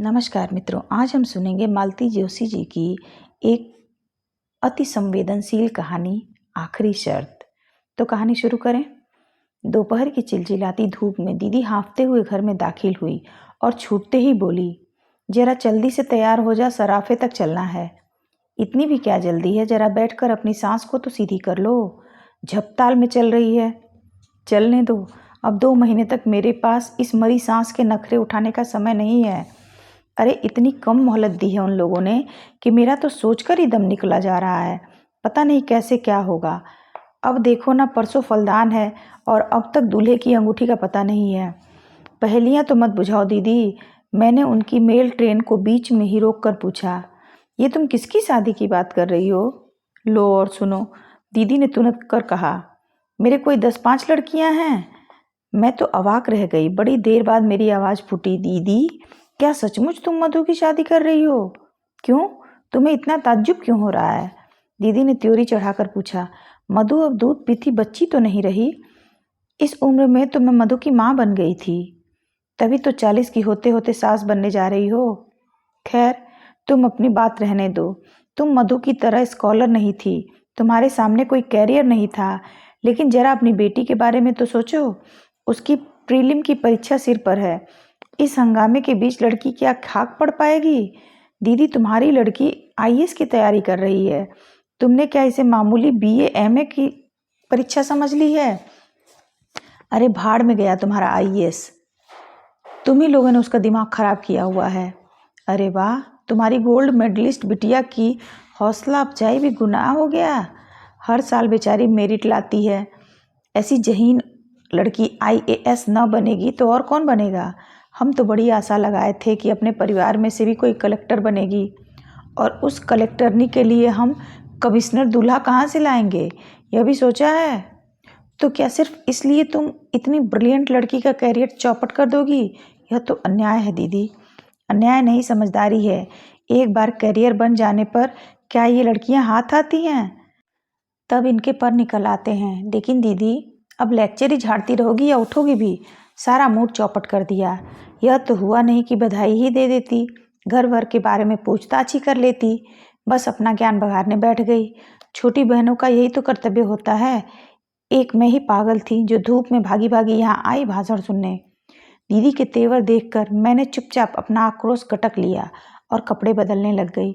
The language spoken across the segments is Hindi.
नमस्कार मित्रों, आज हम सुनेंगे मालती जोशी जी की एक अति संवेदनशील कहानी आखिरी शर्त। तो कहानी शुरू करें। दोपहर की चिलचिलाती धूप में दीदी हाँफते हुए घर में दाखिल हुई और छूटते ही बोली, जरा जल्दी से तैयार हो जा, सराफे तक चलना है। इतनी भी क्या जल्दी है, जरा बैठकर अपनी सांस को तो सीधी कर लो, झपताल में चल रही है। चलने दो, अब 2 महीने तक मेरे पास इस मरी सांस के नखरे उठाने का समय नहीं है। अरे इतनी कम मोहलत दी है उन लोगों ने कि मेरा तो सोचकर ही दम निकला जा रहा है। पता नहीं कैसे क्या होगा। अब देखो ना, परसों फलदान है और अब तक दूल्हे की अंगूठी का पता नहीं है। पहेलियां तो मत बुझाओ दीदी। मैंने उनकी मेल ट्रेन को बीच में ही रोक कर पूछा, ये तुम किसकी शादी की बात कर रही हो? लो और सुनो, दीदी ने तुनक कर कहा। मेरे कोई 10-5 लड़कियां हैं। मैं तो अवाक रह गई। बड़ी देर बाद मेरी आवाज़ फूटी, दीदी क्या सचमुच तुम मधु की शादी कर रही हो? क्यों, तुम्हें इतना ताज्जुब क्यों हो रहा है? दीदी ने त्योरी चढ़ाकर पूछा। मधु अब दूध पीती बच्ची तो नहीं रही। इस उम्र में तो मैं मधु की माँ बन गई थी। तभी तो 40 की होते होते सास बनने जा रही हो। खैर, तुम अपनी बात रहने दो। तुम मधु की तरह स्कॉलर नहीं थी, तुम्हारे सामने कोई कैरियर नहीं था। लेकिन जरा अपनी बेटी के बारे में तो सोचो। उसकी प्रीलिम की परीक्षा सिर पर है। इस हंगामे के बीच लड़की क्या खाक पड़ पाएगी? दीदी, तुम्हारी लड़की आईएएस की तैयारी कर रही है। तुमने क्या इसे मामूली बीए एमए की परीक्षा समझ ली है? अरे भाड़ में गया तुम्हारा आईएएस। तुम ही लोगों ने उसका दिमाग खराब किया हुआ है। अरे वाह, तुम्हारी गोल्ड मेडलिस्ट बिटिया की हौसला अफजाई भी गुनाह हो गया। हर साल बेचारी मेरिट लाती है। ऐसी जहीन लड़की आईएएस न बनेगी तो और कौन बनेगा? हम तो बड़ी आशा लगाए थे कि अपने परिवार में से भी कोई कलेक्टर बनेगी, और उस कलेक्टरनी के लिए हम कमिश्नर दूल्हा कहाँ से लाएंगे, यह भी सोचा है? तो क्या सिर्फ इसलिए तुम इतनी ब्रिलियंट लड़की का कैरियर चौपट कर दोगी? यह तो अन्याय है दीदी। अन्याय नहीं, समझदारी है। एक बार कैरियर बन जाने पर क्या ये लड़कियां हाथ आती हैं? तब इनके पर निकल आते हैं। लेकिन दीदी, अब लेक्चर ही झाड़ती रहोगी या उठोगी भी? सारा मूड चौपट कर दिया। यह तो हुआ नहीं कि बधाई ही दे देती, घर भर के बारे में पूछताछ ही कर लेती। बस अपना ज्ञान बघारने बैठ गई। छोटी बहनों का यही तो कर्तव्य होता है। एक मैं ही पागल थी जो धूप में भागी भागी यहाँ आई भाषण सुनने। दीदी के तेवर देखकर मैंने चुपचाप अपना आक्रोश गटक लिया और कपड़े बदलने लग गई।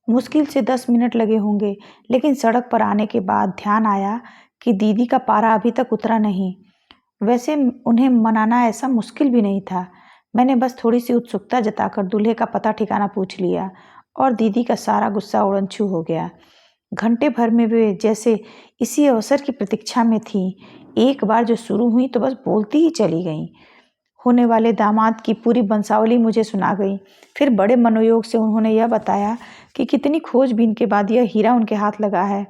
मुश्किल से 10 मिनट लगे होंगे, लेकिन सड़क पर आने के बाद ध्यान आया कि दीदी का पारा अभी तक उतरा नहीं। वैसे उन्हें मनाना ऐसा मुश्किल भी नहीं था। मैंने बस थोड़ी सी उत्सुकता जताकर दूल्हे का पता ठिकाना पूछ लिया और दीदी का सारा गुस्सा उड़नछू हो गया। घंटे भर में वे जैसे इसी अवसर की प्रतीक्षा में थी। एक बार जो शुरू हुई तो बस बोलती ही चली गईं। होने वाले दामाद की पूरी वंशावली मुझे सुना गई। फिर बड़े मनोयोग से उन्होंने यह बताया कि कितनी खोजबीन के बाद यह हीरा उनके हाथ लगा है।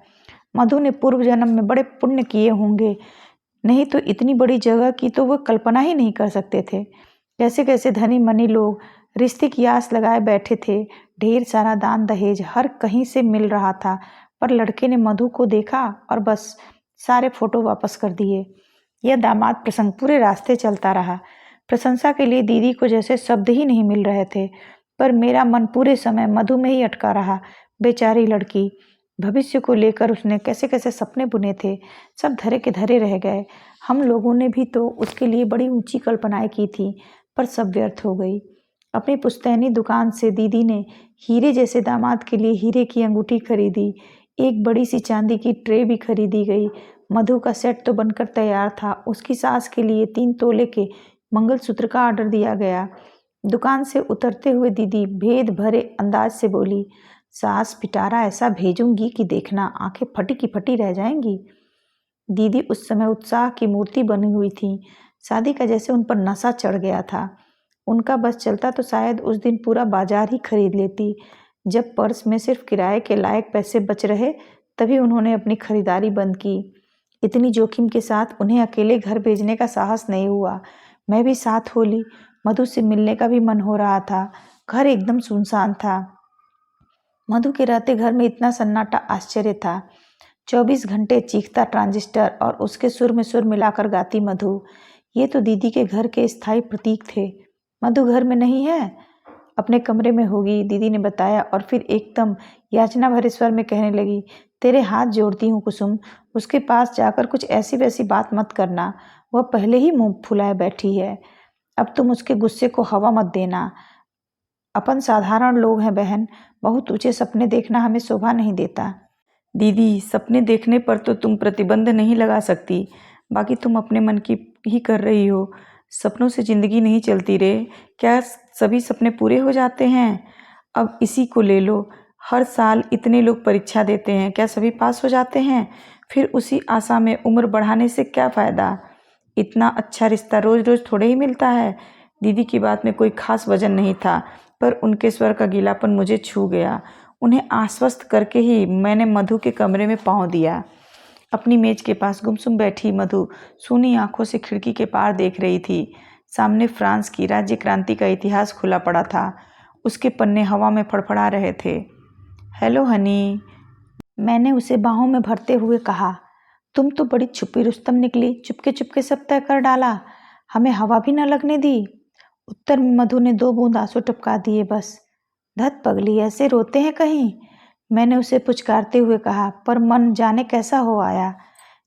मधु ने पूर्व जन्म में बड़े पुण्य किए होंगे, नहीं तो इतनी बड़ी जगह की तो वह कल्पना ही नहीं कर सकते थे। कैसे कैसे धनी मनी लोग रिश्ते की आस लगाए बैठे थे। ढेर सारा दान दहेज हर कहीं से मिल रहा था, पर लड़के ने मधु को देखा और बस सारे फोटो वापस कर दिए। यह दामाद प्रसंग पूरे रास्ते चलता रहा। प्रशंसा के लिए दीदी को जैसे शब्द ही नहीं मिल रहे थे, पर मेरा मन पूरे समय मधु में ही अटका रहा। बेचारी लड़की, भविष्य को लेकर उसने कैसे कैसे सपने बुने थे, सब धरे के धरे रह गए। हम लोगों ने भी तो उसके लिए बड़ी ऊंची कल्पनाएं की थी, पर सब व्यर्थ हो गई। अपनी पुश्तैनी दुकान से दीदी ने हीरे जैसे दामाद के लिए हीरे की अंगूठी खरीदी। एक बड़ी सी चांदी की ट्रे भी खरीदी गई। मधु का सेट तो बनकर तैयार था। उसकी सास के लिए 3 तोले के मंगलसूत्र का ऑर्डर दिया गया। दुकान से उतरते हुए दीदी भेद भरे अंदाज से बोली, सास पिटारा ऐसा भेजूंगी कि देखना आंखें फटी की फटी रह जाएंगी। दीदी उस समय उत्साह की मूर्ति बनी हुई थी। शादी का जैसे उन पर नशा चढ़ गया था। उनका बस चलता तो शायद उस दिन पूरा बाजार ही खरीद लेती। जब पर्स में सिर्फ किराए के लायक पैसे बच रहे, तभी उन्होंने अपनी खरीदारी बंद की। इतनी जोखिम के साथ उन्हें अकेले घर भेजने का साहस नहीं हुआ। मैं भी साथ हो ली। मधु से मिलने का भी मन हो रहा था। घर एकदम सुनसान था। मधु के रहते घर में इतना सन्नाटा आश्चर्य था। 24 घंटे चीखता ट्रांजिस्टर और उसके सुर में सुर मिलाकर गाती मधु। ये तो दीदी के घर के स्थायी प्रतीक थे। मधु घर में नहीं है। अपने कमरे में होगी, दीदी ने बताया और फिर एकदम याचना भरे स्वर में कहने लगी, तेरे हाथ जोड़ती हूँ कुसुम, उसके पास जाकर कुछ ऐसी वैसी बात मत करना, वह पहले ही मुंह फुलाए बैठी है। अब तुम उसके गुस्से को हवा मत देना। अपन साधारण लोग हैं बहन, बहुत ऊंचे सपने देखना हमें शोभा नहीं देता। दीदी, सपने देखने पर तो तुम प्रतिबंध नहीं लगा सकती, बाकी तुम अपने मन की ही कर रही हो। सपनों से जिंदगी नहीं चलती रे, क्या सभी सपने पूरे हो जाते हैं? अब इसी को ले लो, हर साल इतने लोग परीक्षा देते हैं, क्या सभी पास हो जाते हैं? फिर उसी आशा में उम्र बढ़ाने से क्या फ़ायदा? इतना अच्छा रिश्ता रोज़ रोज़ थोड़े ही मिलता है। दीदी की बात में कोई खास वजन नहीं था, पर उनके स्वर का गीलापन मुझे छू गया। उन्हें आश्वस्त करके ही मैंने मधु के कमरे में पाँव दिया। अपनी मेज के पास गुमसुम बैठी मधु सूनी आंखों से खिड़की के पार देख रही थी। सामने फ्रांस की राज्य क्रांति का इतिहास खुला पड़ा था, उसके पन्ने हवा में फड़फड़ा रहे थे। हेलो हनी, मैंने उसे बाहों में भरते हुए कहा। तुम तो बड़ी छुपी रुस्तम निकली, चुपके चुपके सब तय कर डाला, हमें हवा भी न लगने दी। उत्तर में मधु ने 2 बूंद आंसू टपका दिए बस। धत पगली, ऐसे रोते हैं कहीं? मैंने उसे पुचकारते हुए कहा, पर मन जाने कैसा हो आया।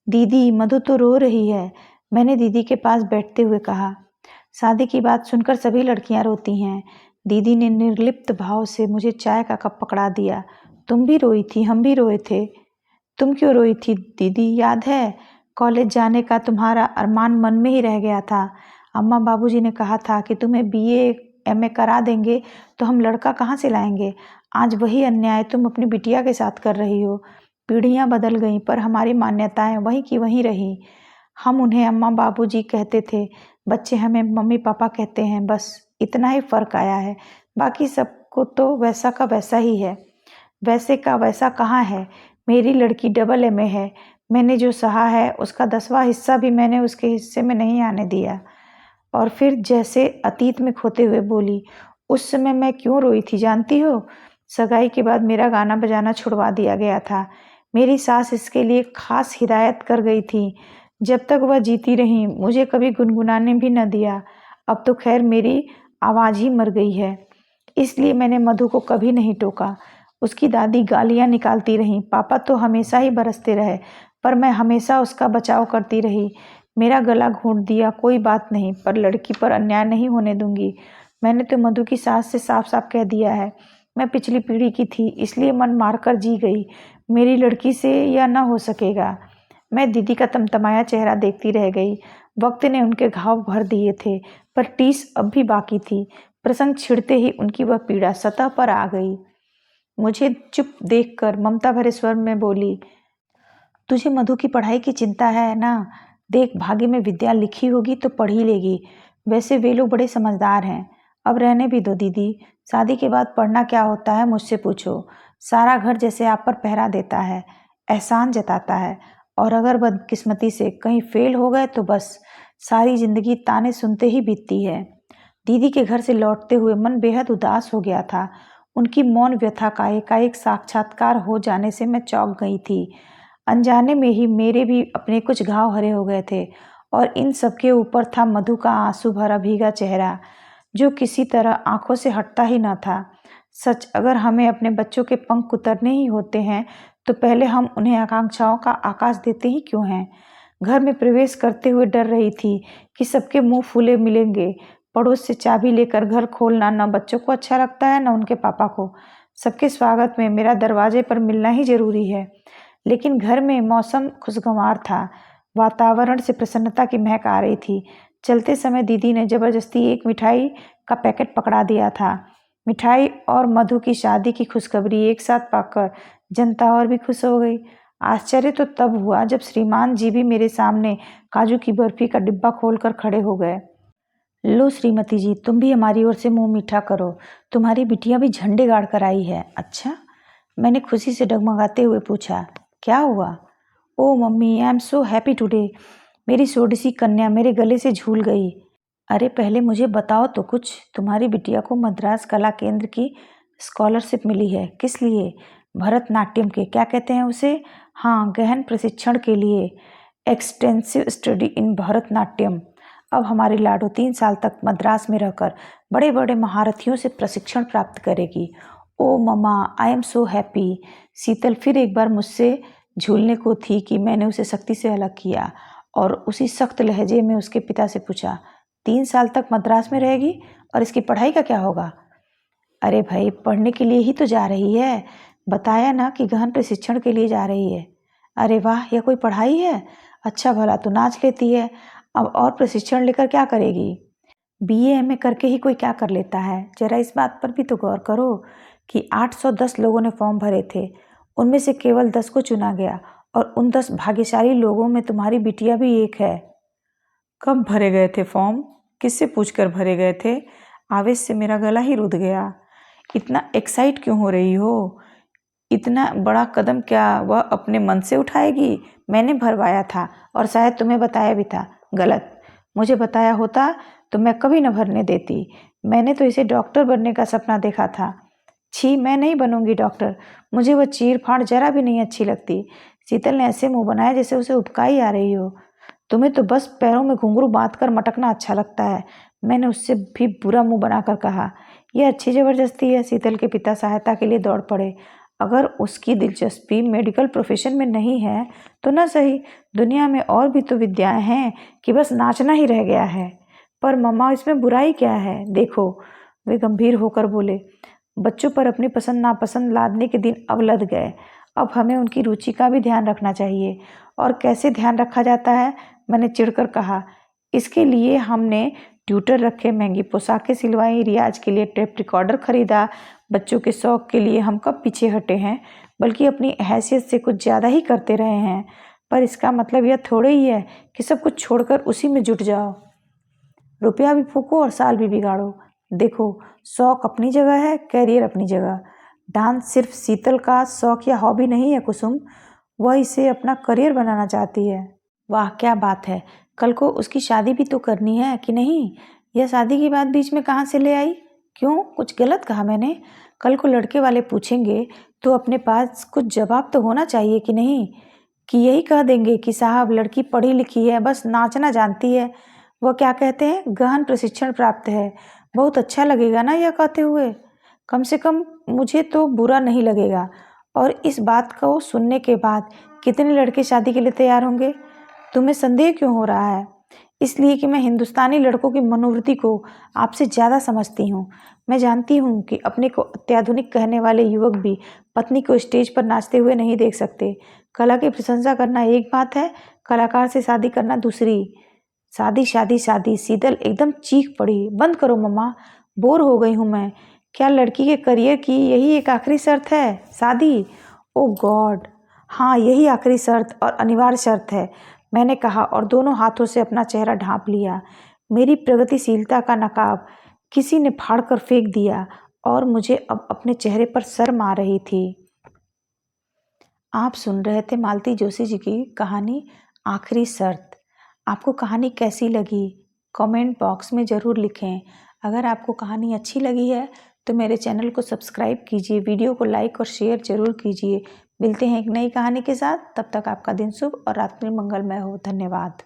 दीदी, मधु तो रो रही है, मैंने दीदी के पास बैठते हुए कहा। शादी की बात सुनकर सभी लड़कियां रोती हैं। दीदी ने निर्लिप्त भाव से मुझे चाय का कप पकड़ा दिया। तुम भी रोई थी, हम भी रोए थे। तुम क्यों रोई थी दीदी, याद है? कॉलेज जाने का तुम्हारा अरमान मन में ही रह गया था। अम्मा बाबूजी ने कहा था कि तुम्हें बीए एमए करा देंगे तो हम लड़का कहाँ से लाएंगे। आज वही अन्याय तुम अपनी बिटिया के साथ कर रही हो। पीढ़ियां बदल गईं पर हमारी मान्यताएं वहीं की वहीं रही। हम उन्हें अम्मा बाबूजी कहते थे, बच्चे हमें मम्मी पापा कहते हैं, बस इतना ही फर्क आया है। बाकी सबको तो वैसा का वैसा ही है। वैसे का वैसा कहाँ है? मेरी लड़की डबल एमए है, मैंने जो सहा है उसका 10वां हिस्सा भी मैंने उसके हिस्से में नहीं आने दिया। और फिर जैसे अतीत में खोते हुए बोली, उस समय मैं क्यों रोई थी जानती हो? सगाई के बाद मेरा गाना बजाना छुड़वा दिया गया था। मेरी सास इसके लिए खास हिदायत कर गई थी। जब तक वह जीती रही मुझे कभी गुनगुनाने भी न दिया। अब तो खैर मेरी आवाज़ ही मर गई है, इसलिए मैंने मधु को कभी नहीं टोका। उसकी दादी गालियाँ निकालती रहीं, पापा तो हमेशा ही बरसते रहे, पर मैं हमेशा उसका बचाव करती रही। मेरा गला घोंट दिया, कोई बात नहीं, पर लड़की पर अन्याय नहीं होने दूंगी। मैंने तो मधु की सास से साफ साफ कह दिया है, मैं पिछली पीढ़ी की थी, इसलिए मन मारकर जी गई। मेरी लड़की से यह न हो सकेगा। मैं दीदी का तमतमाया चेहरा देखती रह गई। वक्त ने उनके घाव भर दिए थे, पर टीस अब भी बाकी थी। प्रसंग छिड़ते ही उनकी वह पीड़ा सतह पर आ गई। मुझे चुप देखकर ममता भरे स्वर में बोली, तुझे मधु की पढ़ाई की चिंता है ना? देख, भाग्य में विद्या लिखी होगी तो पढ़ ही लेगी। वैसे वे लोग बड़े समझदार हैं। अब रहने भी दो दीदी, शादी के बाद पढ़ना क्या होता है मुझसे पूछो। सारा घर जैसे आप पर पहरा देता है, एहसान जताता है, और अगर बदकिस्मती से कहीं फेल हो गए तो बस सारी जिंदगी ताने सुनते ही बीतती है। दीदी के घर से लौटते हुए मन बेहद उदास हो गया था। उनकी मौन व्यथा का एकाएक साक्षात्कार हो जाने से मैं चौंक गई थी। अनजाने में ही मेरे भी अपने कुछ घाव हरे हो गए थे, और इन सबके ऊपर था मधु का आंसू भरा भीगा चेहरा, जो किसी तरह आंखों से हटता ही न था। सच, अगर हमें अपने बच्चों के पंख उतरने ही होते हैं तो पहले हम उन्हें आकांक्षाओं का आकाश देते ही क्यों हैं? घर में प्रवेश करते हुए डर रही थी कि सबके मुंह फूले मिलेंगे। पड़ोस से चाबी लेकर घर खोलना न बच्चों को अच्छा लगता है न उनके पापा को। सबके स्वागत में मेरा दरवाजे पर मिलना ही जरूरी है। लेकिन घर में मौसम खुशगवार था, वातावरण से प्रसन्नता की महक आ रही थी। चलते समय दीदी ने जबरदस्ती एक मिठाई का पैकेट पकड़ा दिया था। मिठाई और मधु की शादी की खुशखबरी एक साथ पाकर जनता और भी खुश हो गई। आश्चर्य तो तब हुआ जब श्रीमान जी भी मेरे सामने काजू की बर्फी का डिब्बा खोलकर खड़े हो गए। लो श्रीमती जी, तुम भी हमारी ओर से मुंह मीठा करो, तुम्हारी बिटिया भी झंडे गाड़ कर आई है। अच्छा? मैंने खुशी से डगमगाते हुए पूछा, क्या हुआ? Oh mummy, I am so happy today. मेरी सोडिसी कन्या मेरे गले से झूल गई। अरे पहले मुझे बताओ तो कुछ, तुम्हारी बिटिया को मद्रास कला केंद्र की स्कॉलरशिप मिली है, किस लिए? भरतनाट्यम के, क्या कहते हैं उसे? हाँ, गहन प्रशिक्षण के लिए, एक्सटेंसिव स्टडी इन भरतनाट्यम। अब हमारी लाडो 3 साल तक मद्रास में रहकर बड़े बड़े महारथियों से प्रशिक्षण प्राप्त करेगी। Oh mama, I am so happy. शीतल फिर एक बार मुझसे झूलने को थी कि मैंने उसे सख्ती से अलग किया और उसी सख्त लहजे में उसके पिता से पूछा, 3 साल तक मद्रास में रहेगी और इसकी पढ़ाई का क्या होगा? अरे भाई, पढ़ने के लिए ही तो जा रही है, बताया ना कि गहन प्रशिक्षण के लिए जा रही है। अरे वाह, यह कोई पढ़ाई है? अच्छा भला तो नाच लेती है, अब और प्रशिक्षण लेकर क्या करेगी? बीए एमए करके ही कोई क्या कर लेता है? जरा इस बात पर भी तो गौर करो कि 810 लोगों ने फॉर्म भरे थे, उनमें से केवल 10 को चुना गया और उन 10 भाग्यशाली लोगों में तुम्हारी बिटिया भी एक है। कब भरे गए थे फॉर्म? किससे पूछकर भरे गए थे? आवेश से मेरा गला ही रुध गया। इतना एक्साइट क्यों हो रही हो? इतना बड़ा कदम क्या वह अपने मन से उठाएगी? मैंने भरवाया था और शायद तुम्हें बताया भी था। गलत। मुझे बताया होता तो मैं कभी न भरने देती। मैंने तो इसे डॉक्टर बनने का सपना देखा था। छी, मैं नहीं बनूंगी डॉक्टर। मुझे वह चीर फाड़ जरा भी नहीं अच्छी लगती। शीतल ने ऐसे मुंह बनाया जैसे उसे उबकाई आ रही हो। तुम्हें तो बस पैरों में घुंघरू बांधकर मटकना अच्छा लगता है। मैंने उससे भी बुरा मुंह बनाकर कहा। यह अच्छी जबरदस्ती है। शीतल के पिता सहायता के लिए दौड़ पड़े। अगर उसकी दिलचस्पी मेडिकल प्रोफेशन में नहीं है तो न सही, दुनिया में और भी तो विद्याएं हैं कि बस नाचना ही रह गया है। पर मम्मा, इसमें बुराई क्या है? देखो, वे गंभीर होकर बोले, बच्चों पर अपनी पसंद नापसंद लादने के दिन अब लद गए। अब हमें उनकी रुचि का भी ध्यान रखना चाहिए। और कैसे ध्यान रखा जाता है? मैंने चिढ़कर कहा। इसके लिए हमने ट्यूटर रखे, महंगी पोशाकें सिलवाई, रियाज के लिए टेप रिकॉर्डर खरीदा। बच्चों के शौक के लिए हम कब पीछे हटे हैं, बल्कि अपनी हैसियत से कुछ ज़्यादा ही करते रहे हैं। पर इसका मतलब यह थोड़े ही है कि सब कुछ छोड़कर उसी में जुट जाओ। रुपया भी फूको और साल भी बिगाड़ो। देखो, शौक अपनी जगह है, कैरियर अपनी जगह। डांस सिर्फ शीतल का शौक या हॉबी नहीं है कुसुम, वह इसे अपना करियर बनाना चाहती है। वाह, क्या बात है। कल को उसकी शादी भी तो करनी है कि नहीं? यह शादी की बात बीच में कहाँ से ले आई? क्यों, कुछ गलत कहा मैंने? कल को लड़के वाले पूछेंगे तो अपने पास कुछ जवाब तो होना चाहिए कि नहीं? कि यही कह देंगे कि साहब, लड़की पढ़ी लिखी है, बस नाचना जानती है। वह क्या कहते हैं, गहन प्रशिक्षण प्राप्त है। बहुत अच्छा लगेगा ना यह कहते हुए? कम से कम मुझे तो बुरा नहीं लगेगा। और इस बात को सुनने के बाद कितने लड़के शादी के लिए तैयार होंगे? तुम्हें संदेह क्यों हो रहा है? इसलिए कि मैं हिंदुस्तानी लड़कों की मनोवृत्ति को आपसे ज़्यादा समझती हूँ। मैं जानती हूँ कि अपने को अत्याधुनिक कहने वाले युवक भी पत्नी को स्टेज पर नाचते हुए नहीं देख सकते। कला की प्रशंसा करना एक बात है, कलाकार से शादी करना दूसरी। शादी शादी शादी, शीतल एकदम चीख पड़ी। बंद करो मम्मा, बोर हो गई हूँ मैं। क्या लड़की के करियर की यही एक आखिरी शर्त है, शादी? ओ गॉड, हाँ, यही आखिरी शर्त और अनिवार्य शर्त है, मैंने कहा और दोनों हाथों से अपना चेहरा ढांप लिया। मेरी प्रगतिशीलता का नकाब किसी ने फाड़ कर फेंक दिया और मुझे अब अपने चेहरे पर शर्म आ रही थी। आप सुन रहे थे मालती जोशी जी की कहानी आखिरी शर्त। आपको कहानी कैसी लगी? कमेंट बॉक्स में ज़रूर लिखें। अगर आपको कहानी अच्छी लगी है तो मेरे चैनल को सब्सक्राइब कीजिए, वीडियो को लाइक और शेयर ज़रूर कीजिए। मिलते हैं एक नई कहानी के साथ, तब तक आपका दिन शुभ और रात्रि मंगलमय हो। धन्यवाद।